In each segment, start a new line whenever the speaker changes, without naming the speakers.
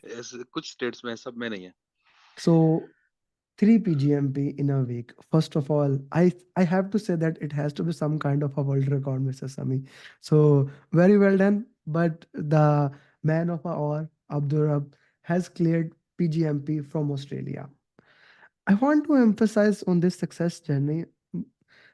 ऐसे कुछ स्टेट्स में है, सब में नहीं है।
So 3 PgMP in a week. First of all, I have to say that it has to be some kind of a world record, Mr. Sami. So very well done. But the man of our hour, Abdur Rab, has cleared PgMP from Australia. I want to emphasize on this success journey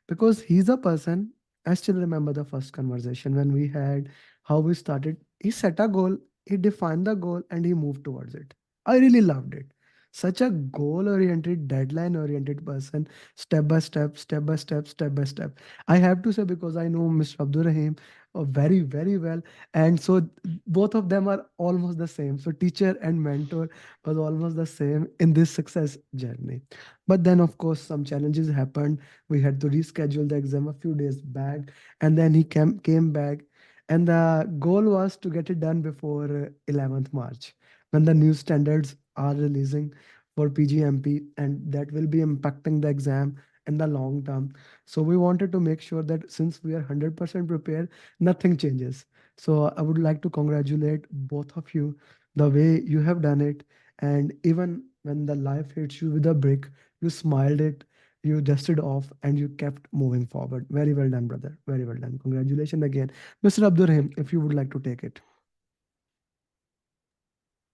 because he's a person. I still remember the first conversation when we had how we started. He set a goal, he defined the goal, and he moved towards it. I really loved it. Such a goal oriented, deadline oriented person, step by step, step by step, step by step. I have to say, because I know Mr. Abdur Rahim very, very well. And so both of them are almost the same. So, teacher and mentor was almost the same in this success journey. But then, of course, some challenges happened. We had to reschedule the exam a few days back, and then he came back, and the goal was to get it done before 11th March, when the new standards are releasing for PGMP, and that will be impacting the exam in the long term. So we wanted to make sure that since we are 100% prepared, nothing changes. So I would like to congratulate both of you the way you have done it, and even when the life hits you with a brick, you smiled it, you dusted off, and you kept moving forward. Very well done, brother. Very well done. Congratulations again. Mr. Abdurrahim, if you would like to take it.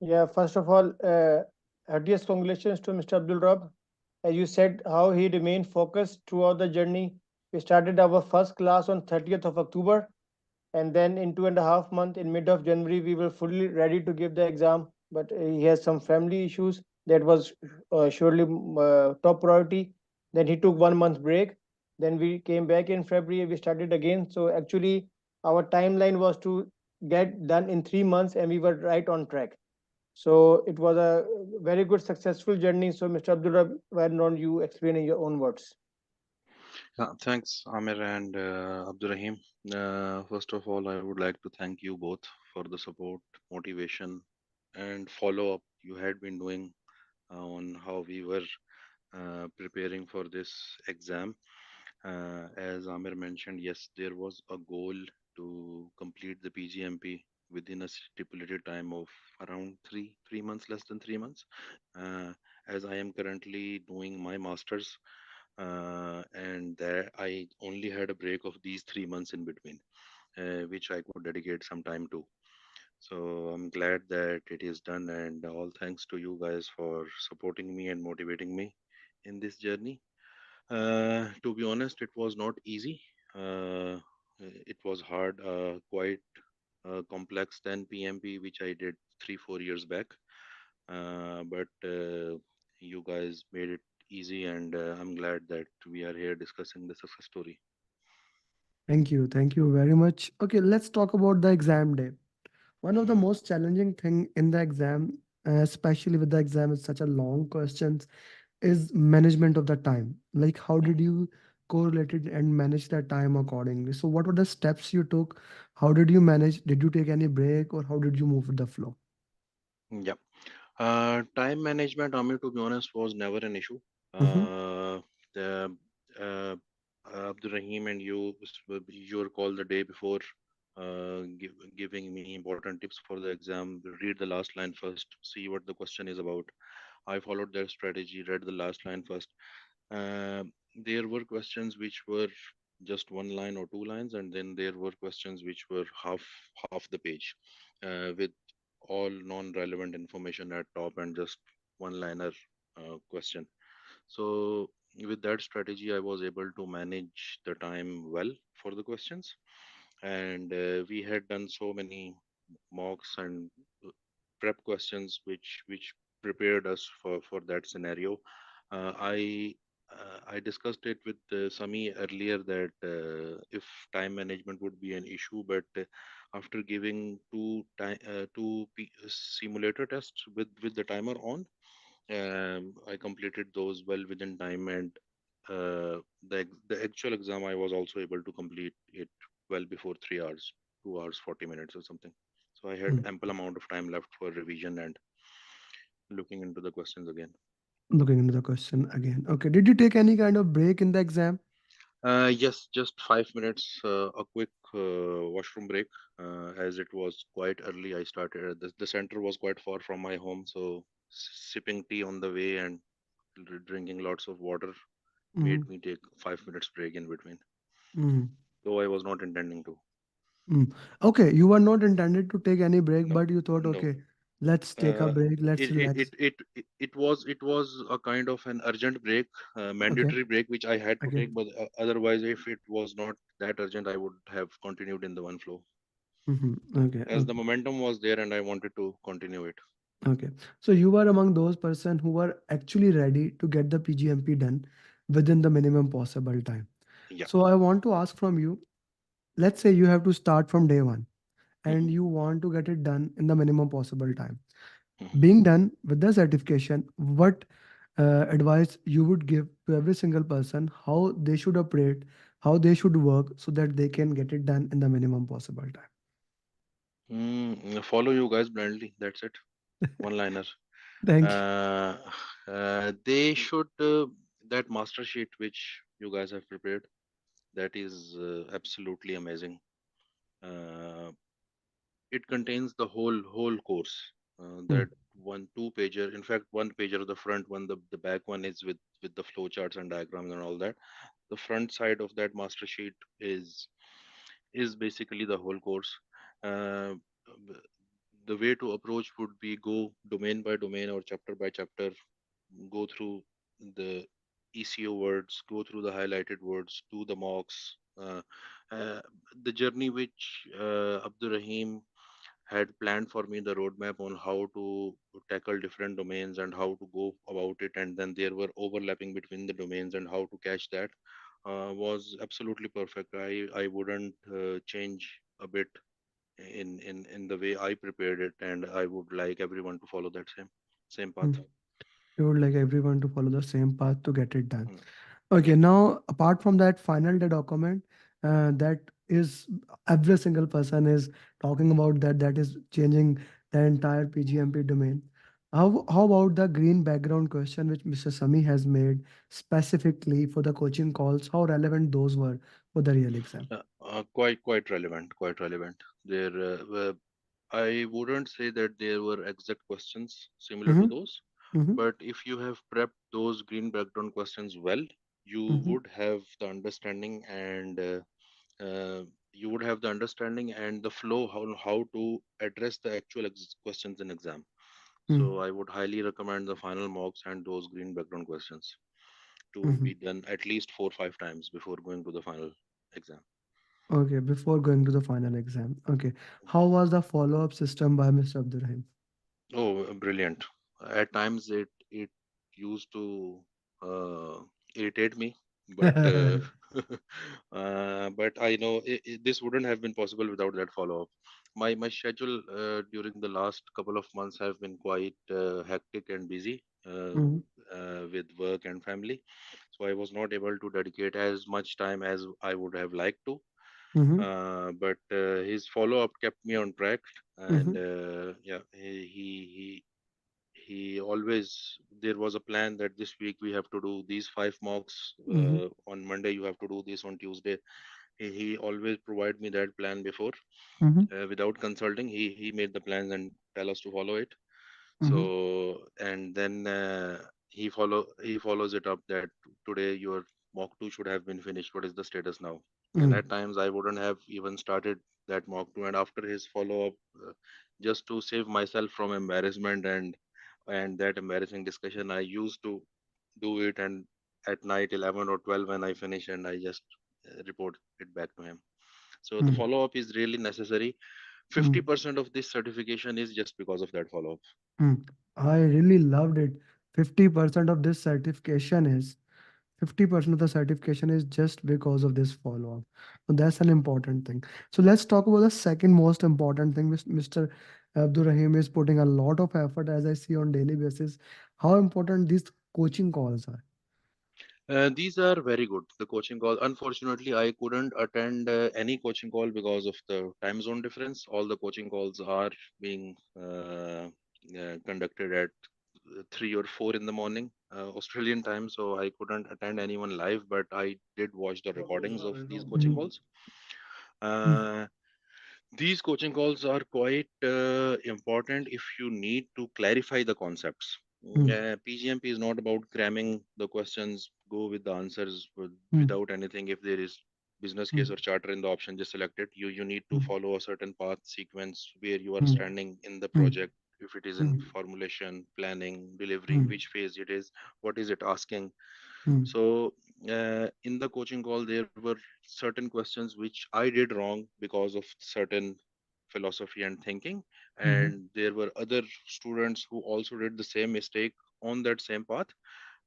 Yeah, first of all, heartiest congratulations to Mr. Abdul Rab. As you said, how he remained focused throughout the journey. We started our first class on 30th of October, and then in 2.5 months, in mid of January, we were fully ready to give the exam. But he has some family issues that was surely top priority. Then he took 1 month break. Then we came back in February. We started again. So actually, our timeline was to get done in 3 months, and we were right on track. So it was a very good, successful journey. So, Mr. Abdullah, why don't you explain in your own words?
Thanks, Amir and Abdurrahim. First of all, I would like to thank you both for the support, motivation, and follow up you had been doing on how we were preparing for this exam. As Amir mentioned, yes, there was a goal to complete the PGMP within a stipulated time of around three months, less than 3 months. Uh, as I am currently doing my masters, and there I only had a break of these 3 months in between, which I could dedicate some time to. So I'm glad that it is done, and all thanks to you guys for supporting me and motivating me in this journey. To be honest, it was not easy. It was hard, quite complex than PMP, which I did 3 4 years back. But you guys made it easy, and I'm glad that we are here discussing the success story.
Thank you. Thank you very much. Okay, let's talk about the exam day. One of the
Hmm.
most challenging thing in the exam, especially with the exam, is such a long questions, is management of the time. Like, how did you correlate it and manage the time accordingly? So, what were the steps you took? How did you manage? Did you take any break, or how did you move with the flow?
Yeah. Time management, Amir, to be honest, was never an issue.
Mm-hmm.
The Abdul Rahim and your call the day before, giving me important tips for the exam. Read the last line first, see what the question is about. I followed their strategy, read the last line first. Uh, there were questions which were just one line or two lines, and then there were questions which were half the page, with all non-relevant information at top and just one-liner question. So with that strategy, I was able to manage the time well for the questions, and we had done so many mocks and prep questions which prepared us for that scenario. I discussed it with Sami earlier that if time management would be an issue, but after giving simulator tests with the timer on, I completed those well within time, and the actual exam I was also able to complete it well before 3 hours, 2 hours 40 minutes or something. So I had ample amount of time left for revision and looking into the questions again.
Looking into the question again. Okay. Did you take any kind of break in the exam?
Yes, just 5 minutes, a quick washroom break, as it was quite early. I started, the center was quite far from my home, so sipping tea on the way and drinking lots of water made
Mm-hmm.
me take 5 minutes break in between,
Mm-hmm.
though I was not intending to.
Mm. Okay, you were not intended to take any break,
No,
but you thought,
no.
okay, let's take a
Uh,
break, let's relax.
it was a kind of an urgent break,
Okay,
mandatory break which I had to
okay.
take. But otherwise, if it was not that urgent, I would have continued in the one flow,
Mm-hmm. Okay,
as the
okay,
momentum was there and I wanted to continue it.
okay. So you were among those person who were actually ready to get the PGMP done within the minimum possible time.
Yeah.
So I want to ask from you, let's say you have to start from day one
Hmm.
and you want to get it done in the minimum possible time.
Hmm.
Being done with the certification, what advice you would give to every single person, how they should operate, how they should work so that they can get it done in the minimum possible
Follow you guys blindly. That's it. One liner.
time? Thank
Uh, they should that master sheet which you guys have prepared. That is absolutely amazing. Uh, it contains the whole course.
you.
That one two pager, in fact, one pager of the front one, the back one is with the flow charts and diagrams and all that. The front side of that master sheet is basically the whole course. Uh, b- the way to approach would be go domain by domain or chapter by chapter, go through the ECO words, go through the highlighted words, do the mocks. Uh, the journey which Abdur Rahim had planned for me, the roadmap on how to tackle different domains and how to go about it, and then there were overlapping between the domains and how to catch that, was absolutely perfect. I wouldn't change a bit in the way I prepared it, and I would like everyone to follow that same path.
Mm. You would like everyone to follow the same path to get it done.
Mm.
Okay,
Yeah.
now apart from that final day document, that is every single person is talking about that, that is changing the entire PGMP domain. How about the green background question which Mr. Sami has made specifically for the coaching calls? How relevant those were for the real exam?
Quite relevant, quite relevant. There, I wouldn't say that there were exact questions similar to
Mm-hmm,
those,
mm-hmm,
but if you have prepped those green background questions well, you
mm-hmm,
would have the understanding you would have the understanding and the flow how to address the actual questions in exam. So I would highly recommend the final mocks and those green background questions to
mm-hmm.
be done at least 4 or 5 times before going to the final exam.
Okay, before going to the final exam. Okay, how was the follow-up system by Mr. Abdurrahim?
Oh, brilliant. At times it used to uh, irritate me, but but I know this wouldn't have been possible without that follow-up. My schedule during the last couple of months have been quite hectic and busy
Mhm,
with work and family, so I was not able to dedicate as much time as I would have liked to.
mhm,
But his follow-up kept me on track, and
mhm,
yeah, he always, there was a plan that this week we have to do these 5 mocks,
mhm,
on Monday you have to do this, on Tuesday. He always provide me that plan before,
mhm,
without consulting. He made the plans and tell us to follow it.
mhm,
So and then he follows it up that today your mock 2 should have been finished. What is the status now? And
mhm,
at times I wouldn't have even started that mock 2, and after his follow up, just to save myself from embarrassment and that embarrassing discussion, I used to do it, and at night 11 or 12 when I finish, and I just report it back to him. So the
mhm,
follow up is really necessary.
mhm,
50% of this certification is just because of that follow up.
mhm. I really loved it. 50% of this certification is 50% of the certification is just because of this follow-up. So that's an important thing. So let's talk about the second most important thing, which Mr. Abdur Rahim is putting a lot of effort as I see on daily basis. How important these coaching calls are.
These are very good. The coaching call. Unfortunately, I couldn't attend any coaching call because of the time zone difference. All the coaching calls are being conducted at 3 or 4 in the morning, Australian time. So I couldn't attend anyone live, but I did watch the recordings of these coaching
Mhm.
calls. Uh, these coaching calls are quite important if you need to clarify the concepts.
Mhm.
PGMP is not about cramming the questions, go with the answers
Mhm.
without anything. If there is business case
Mhm.
or charter in the option, just select it. You need to
Mhm.
follow a certain path sequence where you are
Mhm.
standing in the
Mhm.
project. If it is in
Mhm.
formulation, planning, delivery,
Mhm.
which phase it is, what is it asking.
Mhm.
So in the coaching call, there were certain questions which I did wrong because of certain philosophy and thinking,
Mhm.
and there were other students who also did the same mistake on that same path.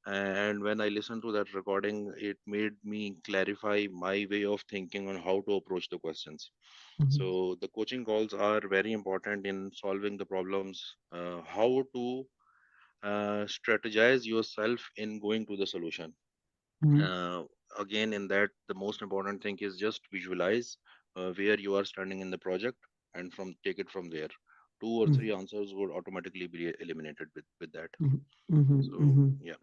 And when I listened to that recording, it made me clarify my way of thinking on how to approach the questions.
Mhm.
So the coaching calls are very important in solving the problems. How to strategize yourself in going to the solution.
Mhm.
uh, Again, in that, the most important thing is just visualize where you are standing in the project, and from take it from there. Two or
Mhm.
three answers would automatically be eliminated with that.
Mhm. Mhm.
So
Mhm.
yeah,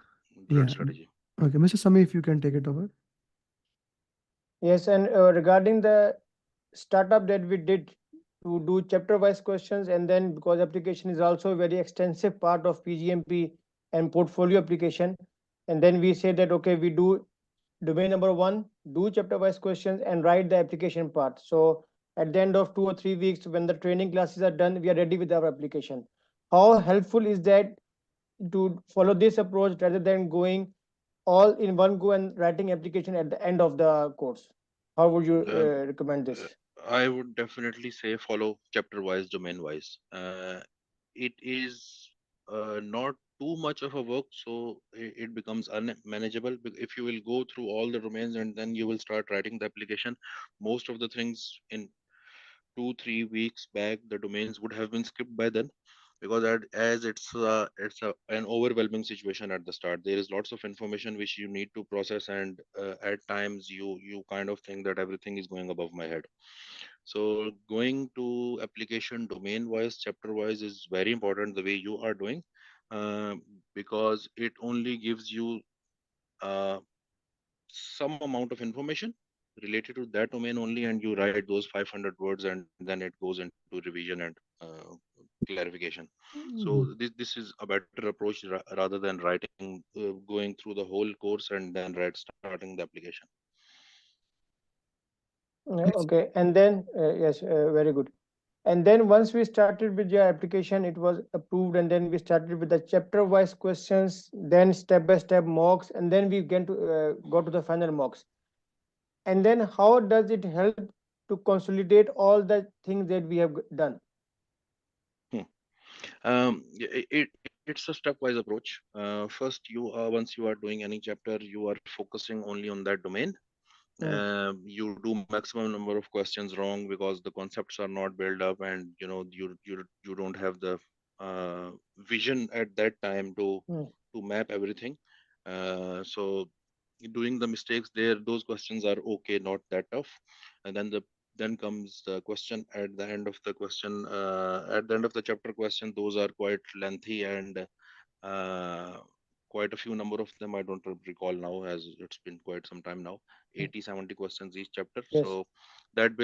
great
Yeah.
strategy.
Okay, Mr. Sami, if you can take it over.
Yes, and regarding the startup that we did to do chapter wise questions, and then because application is also a very extensive part of PGMP and portfolio application, and then we say that okay, we do domain number one, do chapter wise questions and write the application part. So at the end of 2 or 3 weeks, when the training classes are done, we are ready with our application. How helpful is that to follow this approach rather than going all in one go and writing application at the end of the course? How would you
Um,
recommend
uh,
this?
I would definitely say follow chapter wise, domain wise. It is not too much of a work, so it becomes unmanageable. If you will go through all the domains and then you will start writing the application, most of the things in 2 3 weeks back the domains would have been skipped by then, because as an overwhelming situation at the start. There is lots of information which you need to process, and at times you kind of think that everything is going above my head. So going to application domain wise, chapter wise is very important the way you are doing, uh, because it only gives you uh, some amount of information related to that domain only, and you write those 500 words, and then it goes into revision and clarification. So
Mhm.
this is a better approach rather than writing going through the whole course and then starting the application.
Yes.
Okay, and then yes, very good. And then once we started with your application, it was approved, and then we started with the chapter wise questions, then step by step mocks, and then we get to go to the final mocks. And then how does it help to consolidate all the things that we have done?
Hmm. It's a stepwise approach. First, once you are doing any chapter, you are focusing only on that domain.
Hmm.
You do maximum number of questions wrong because the concepts are not built up, and you don't have the vision at that time
Hmm.
to map everything. So doing the mistakes there, those questions are okay, not that tough. And then comes the question at the end of the question, at the end of the chapter question. Those are quite lengthy, and uh, quite a few number of them. I don't recall now, as it's been quite some time now.
Hmm.
80 70 questions each chapter.
Yes.
So that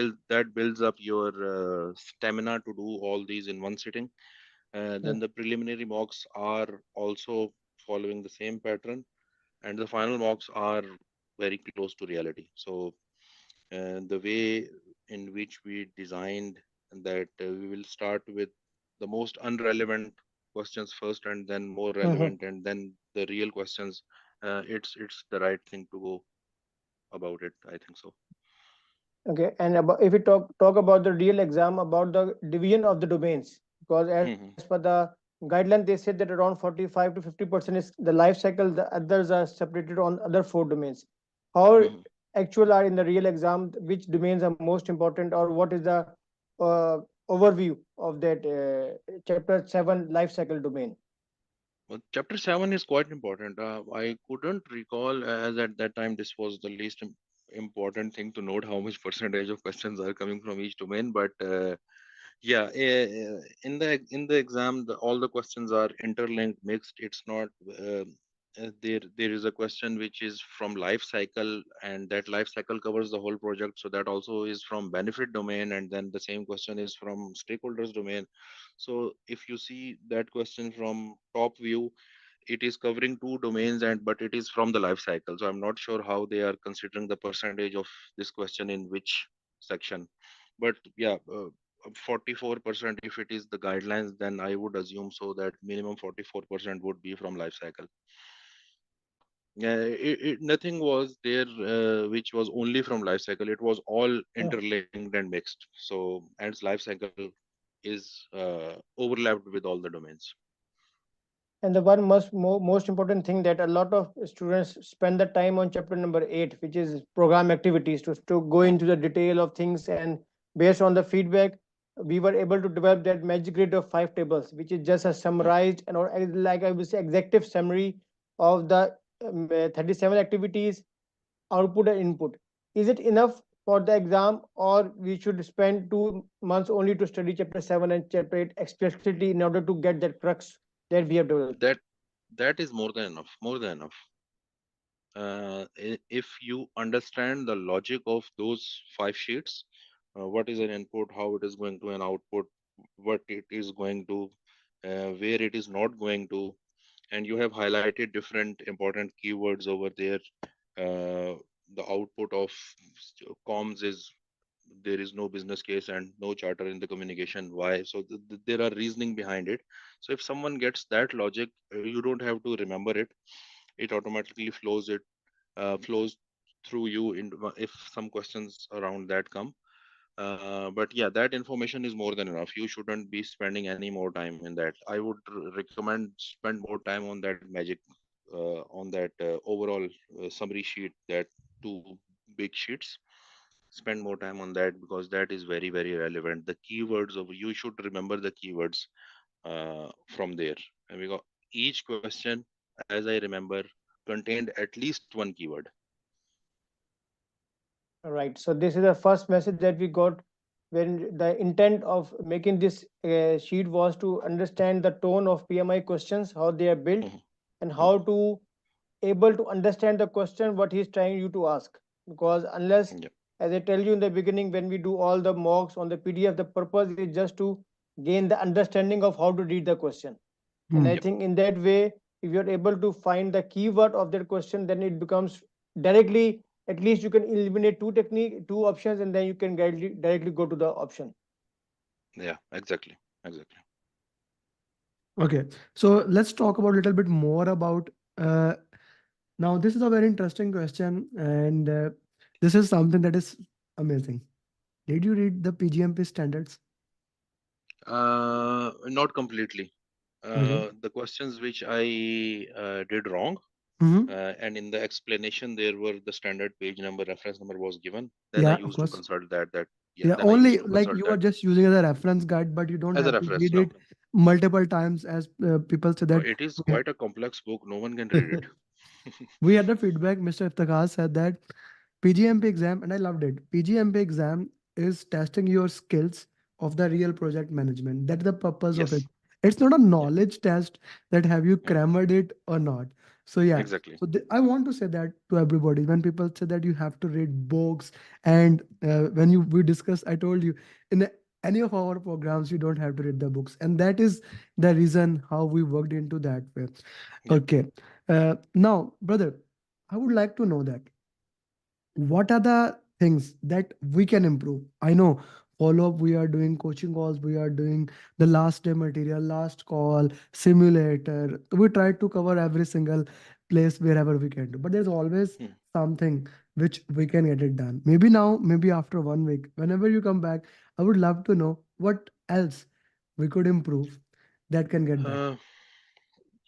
builds up your stamina to do all these in one sitting.
Hmm.
Then the preliminary mocks are also following the same pattern, and the final mocks are very close to reality. So the way in which we designed that, we will start with the most unrelevant questions first, and then more
Mhm.
relevant, and then the real questions. It's the right thing to go about it, I think so.
Okay, and about, if we talk about the real exam, about the division of the domains, because as per
Hmm.
the guideline, they said that around 45 to 50% is the life cycle. The others are separated on other four domains. How
Hmm.
actual are in the real exam? Which domains are most important, or what is the uh, overview of that chapter seven life cycle domain?
Well, chapter 7 is quite important. I couldn't recall, as at that time this was the least important thing to note, how much percentage of questions are coming from each domain. But Yeah, in the exam, all the questions are interlinked, mixed. It's not there is a question which is from life cycle, and that life cycle covers the whole project. So that also is from benefit domain, and then the same question is from stakeholders domain. So if you see that question from top view, it is covering two domains, and but it is from the life cycle. So I'm not sure how they are considering the percentage of this question in which section. But yeah, 44%, if it is the guidelines, then I would assume so that minimum 44% would be from life cycle. Yeah, nothing was there which was only from life cycle. It was all
Yeah.
interlinked and mixed. So and life cycle is overlapped with all the domains.
And the one most important thing that a lot of students spend the time on chapter number 8, which is program activities, to go into the detail of things. And based on the feedback, we were able to develop that magic grid of 5 tables, which is just a
Hmm.
summarized and, or like I would say, executive summary of the 37 activities, output and input. Is it enough for the exam, or we should spend 2 months only to study chapter 7 and chapter 8 explicitly in order to get that crux that we have developed?
That that is more than enough. More than enough. If you understand the logic of those 5 sheets, what is an input, how it is going to an output, what it is going to, where it is not going to, and you have highlighted different important keywords over there. The output of comms is there is no business case and no charter in the communication. Why? So there are reasoning behind it. So if someone gets that logic, you don't have to remember it. It automatically flows through you in if some questions around that come. But yeah, that information is more than enough. You shouldn't be spending any more time in that. I would recommend spend more time on that magic, on that overall summary sheet, that two big sheets. Spend more time on that because that is very very relevant. The keywords of you should remember the keywords from there, and because each question, as I remember, contained at least one keyword.
Right. So this is the first message that we got, when the intent of making this sheet was to understand the tone of PMI questions, how they are built,
Mhm,
and how
mhm.
to able to understand the question what he's trying you to ask. Because unless,
Yeah,
as I tell you in the beginning, when we do all the mocks on the PDF, the purpose is just to gain the understanding of how to read the question. And I
Hmm.
yep,
think in that way, if you're able to find the keyword of that question, then it becomes directly, at least you can eliminate two options, and then you can directly go to the option.
yeah, exactly, exactly.
Okay, so let's talk about a little bit more about. Uh, Now, this is a very interesting question, and this is something that is amazing. Did you read the PGMP standards?
Not completely.
Okay.
The questions which I did wrong,
Mm-hmm.
and in the explanation there were the standard page number, reference number was given. Then I
Yeah, of
used to
course.
consult that. Yeah,
Yeah,
then I used
only
to
like
consult
you are
that
just using it as a reference guide, but you don't
as a
have to
reference.
read
No,
it multiple times, as people say
no,
that.
it is
Yeah.
quite a complex book. No one can read it.
We had the feedback. Mr. Iftikhar said that PGMP exam, and I loved it. PGMP exam is testing your skills of the real project management. That's the purpose of it.
Yes.
It's not a
Yeah.
knowledge test that have you
Mm,
crammed it or not. So yeah.
exactly.
So I want to say that to everybody. When people say that you have to read books, and when you we discuss, I told you in any of our programs you don't have to read the books, and that is the reason how we worked into that way.
Yeah.
Okay. Now, brother, I would like to know that what are the things that we can improve. I know follow up, we are doing coaching calls, we are doing the last day material, last call, simulator, we try to cover every single place wherever we can do, but there's always
Mm.
something which we can get it done. Maybe now, maybe after 1 week, whenever you come back, I would love to know what else we could improve that can get done.
Uh,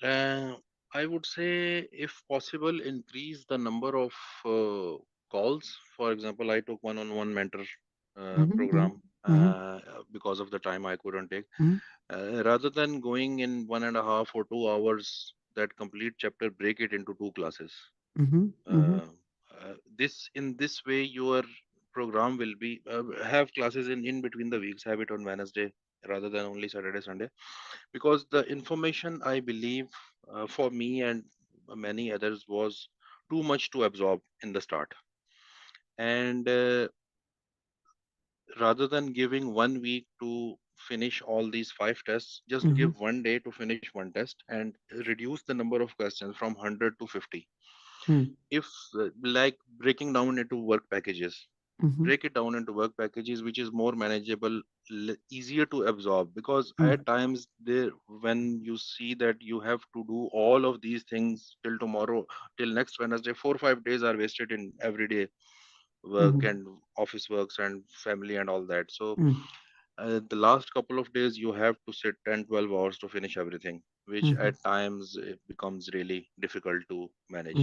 Uh, I would say, if possible, increase the number of calls. For example, I took one-on-one mentor
Mhm, mhm,
program
mhm,
because of the time I couldn't take.
mhm,
Rather than going in 1.5 or 2 hours, that complete chapter, break it into two classes.
mhm, mhm,
Uh, this in this way, your program will be have classes in between the weeks. Have it on Wednesday, rather than only Saturday, Sunday, because the information, I believe, for me and many others, was too much to absorb in the start. And rather than giving 1 week to finish all these five tests, just
Mm-hmm.
give 1 day to finish one test and reduce the number of questions from 100 to 50. If like breaking down into work packages,
Mm-hmm.
break it down into work packages which is more manageable, easier to absorb, because
Mm-hmm.
at times there, when you see that you have to do all of these things till tomorrow, till next Wednesday, 4 or 5 days are wasted in everyday work
Mm-hmm.
and office works and family and all that. So
Mm-hmm.
the last couple of days you have to sit 10, 12 hours to finish everything, which
Mm-hmm.
at times it becomes really difficult to manage.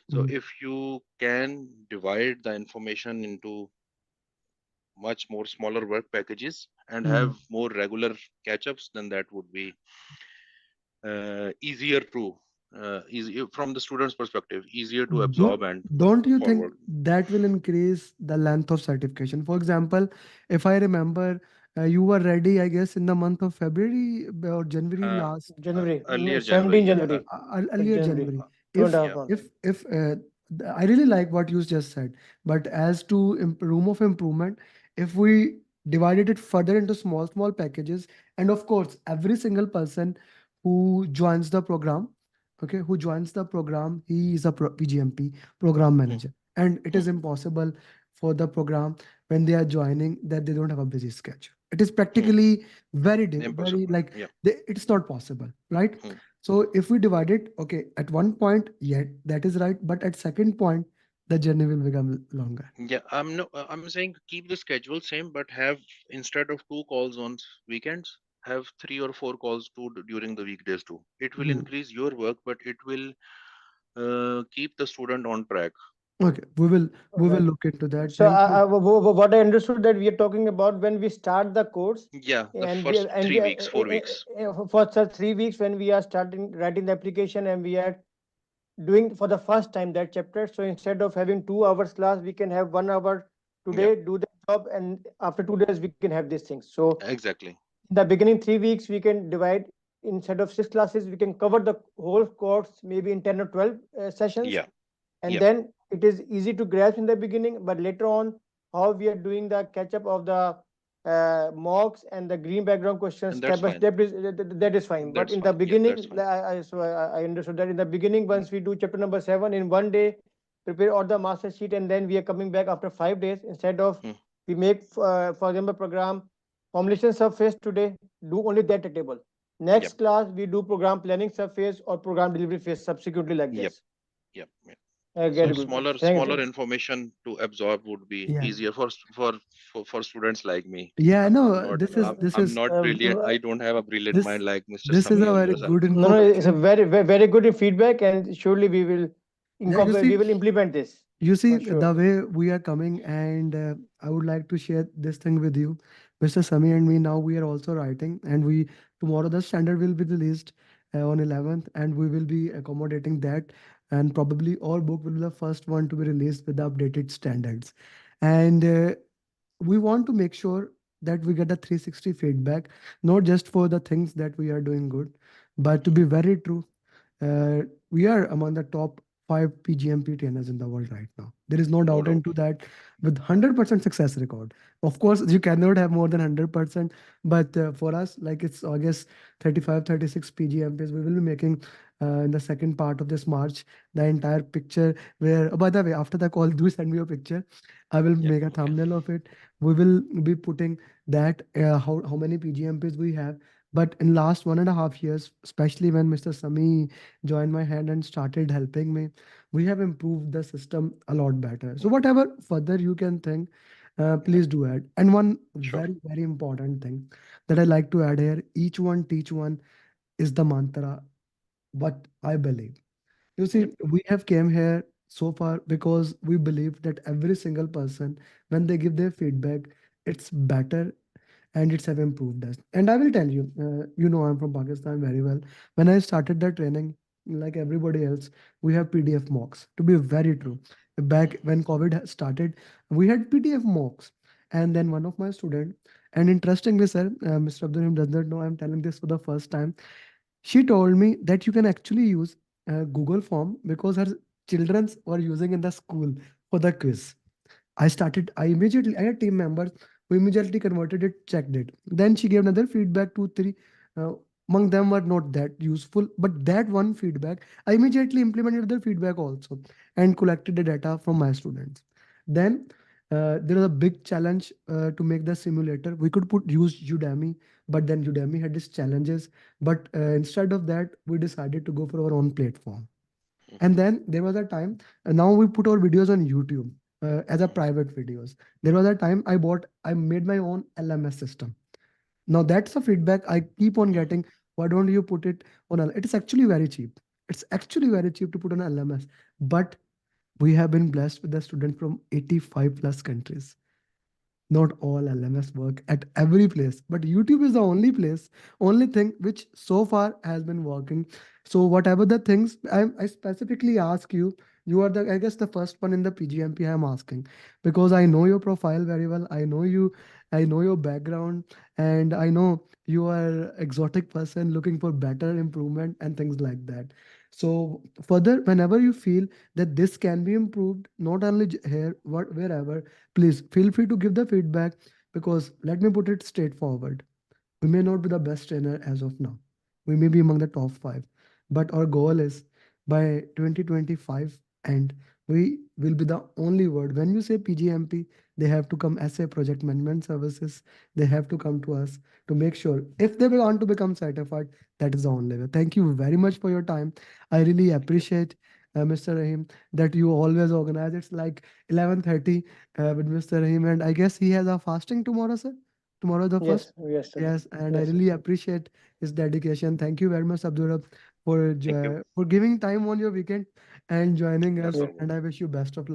So
Mm-hmm.
if you can divide the information into much more smaller work packages and
Mm-hmm.
have more regular catch-ups, then that would be easier to easy from the student's perspective, easier to
Do,
absorb and
don't you think
forward.
that will increase the length of certification? For example, if I remember, you were ready, I guess, in the month of February or January
uh,
last,
January,
Earlier
17
January, yeah,
yeah,
January,
earlier
January,
January.
two and a
If
half
yeah.
months.
I really like what you just said, but as to room of improvement, if we divided it further into small packages, and of course, every single person who joins the program, okay, who joins the program, he is a PGMP program
Mm,
manager, and it
mm,
is impossible for the program when they are joining that they don't have a busy schedule. It is
mm.
practically very
Impossible.
like
Yeah.
it's not possible, right?
Mm.
So if we divide it, okay, at one point, yeah, that is right. But at second point, the journey will become longer.
Yeah, I'm no, I'm saying keep the schedule same, but have, instead of two calls on weekends, have 3 or 4 calls during the weekdays too. It will
Hmm.
increase your work, but it will keep the student on track.
Okay, we will
Right.
look into that.
So,
Thank you.
what I understood that we are talking about when we start the course,
Yeah, the
and
first
we
3 weeks, 4 weeks.
for such 3 weeks when we are starting writing the application and we are doing for the first time that chapter. So instead of having 2 hours class, we can have 1 hour
Yeah,
today, do the job, and after 2 days we can have these things. So
exactly.
in the beginning 3 weeks we can divide, instead of 6 classes we can cover the whole course maybe in 10 or 12 sessions,
Yeah,
and
yeah,
then it is easy to grasp in the beginning, but later on how we are doing the catch up of the mocks and the green background questions
and
step
that's
by
fine.
step is that is fine. But
That's
in the
fine. Yeah, that's
beginning,
fine.
I understood that in the beginning,
Mm,
once we do chapter number 7 in one day, prepare all the master sheet, and then we are coming back after 5 days, instead of
mm.
we make for example program formulation surface today, do only that table.
Yep,
Next class we do program planning surface or program delivery phase subsequently, like
yep,
this.
yep. Yep.
I
So
get good. Thank
smaller
you.
information to absorb would be
Yeah,
easier for for students like me.
yeah.
I'm
No,
not
this
I'm
is
not brilliant. I
Uh,
don't have a brilliant
this
mind like Mr.
this is
Sami
a
or
very
yourself.
good
No, no, it's a
information.
very good feedback, and surely we will
Yeah, you
incorporate,
see,
we will implement this
you see
for sure.
the way we are coming, and I would like to share this thing with you, Mr. Sami and me. Now we are also writing, and we tomorrow the standard will be released on 11th, and we will be accommodating that. And probably our book will be the first one to be released with the updated standards. And we want to make sure that we get a 360 feedback, not just for the things that we are doing good, but to be very true, we are among the top five PGMP trainers in the world right now. There is no
No
doubt
doubt.
into that, with 100% success record. Of course, you cannot have more than 100%, but for us, like it's August 35, 36 PGMPs, we will be making in the second part of this March the entire picture. Where, oh, by the way, after the call, do send me a picture. I will
Yeah.
make a
Okay.
thumbnail of it. We will be putting that how many PGMPs we have. But in last 1.5 years, especially when Mr. Sami joined my hand and started helping me, we have improved the system a lot better. So
Mm,
whatever further you can think,
yeah.
please do add. And one
Sure.
very important thing that I like to add here: each one teach one is the mantra. What I believe. You
Yep.
see, we have came here so far because we believe that every single person, when they give their feedback, it's better and it's have improved us. And I will tell you, I'm from Pakistan very well. When I started the training, like everybody else, we have PDF mocks. To be very
Mm,
true, back
mm,
when COVID started, we had PDF mocks, and then one of my student. And interestingly, sir, Mr. Abdurrahim does not know I'm telling this for the first time. She told me that you can actually use Google Form because her children were using in the school for the quiz. I had team members who immediately converted it, checked it. Then she gave another feedback, two, three. Uh, Among them were not that useful, but that one feedback, I immediately implemented the feedback also and collected the data from my students. Then there was a big challenge to make the simulator. We could use Udemy, but then Udemy had its challenges. But instead of that, we decided to go for our own platform. And then there was a time, now we put our videos on YouTube as a private videos. There was a time I made my own LMS system. Now that's the feedback I keep on getting. Why don't you put it on it is actually very cheap. It's actually very cheap to put on LMS. But we have been blessed with the student from 85 plus countries. Not all LMS work at every place, but YouTube is the only place, only thing which so far has been working. So whatever the things I specifically ask you, you are the, I guess, the first one in the PGMP I'm asking, because I know your profile very well. I know you, I know your background, and I know you are exotic person looking for better improvement and things like that. So further, whenever you feel that this can be improved, not only here, what wherever, please feel free to give the feedback, because let me put it straightforward. We may not be the best trainer as of now. We may be among the top five, but our goal is by 2025, and we will be the only word. When you say PGMP, they have to come as a project management services. They have to come to us to make sure if they want to become certified, that is the only way. Thank you very much for your time. I really appreciate, Mr. Rahim, that you always organize. It's like 11:30 with Mr. Rahim, and I guess he has a fasting tomorrow, sir. Tomorrow the first.
Yes, yes, sir.
Yes, and I
Yes, sir.
really appreciate his dedication. Thank you very much, Abdurrab,
Thank you.
for giving time on your weekend and joining
Yes,
us.
Yes.
Omar.
And I wish you best of luck.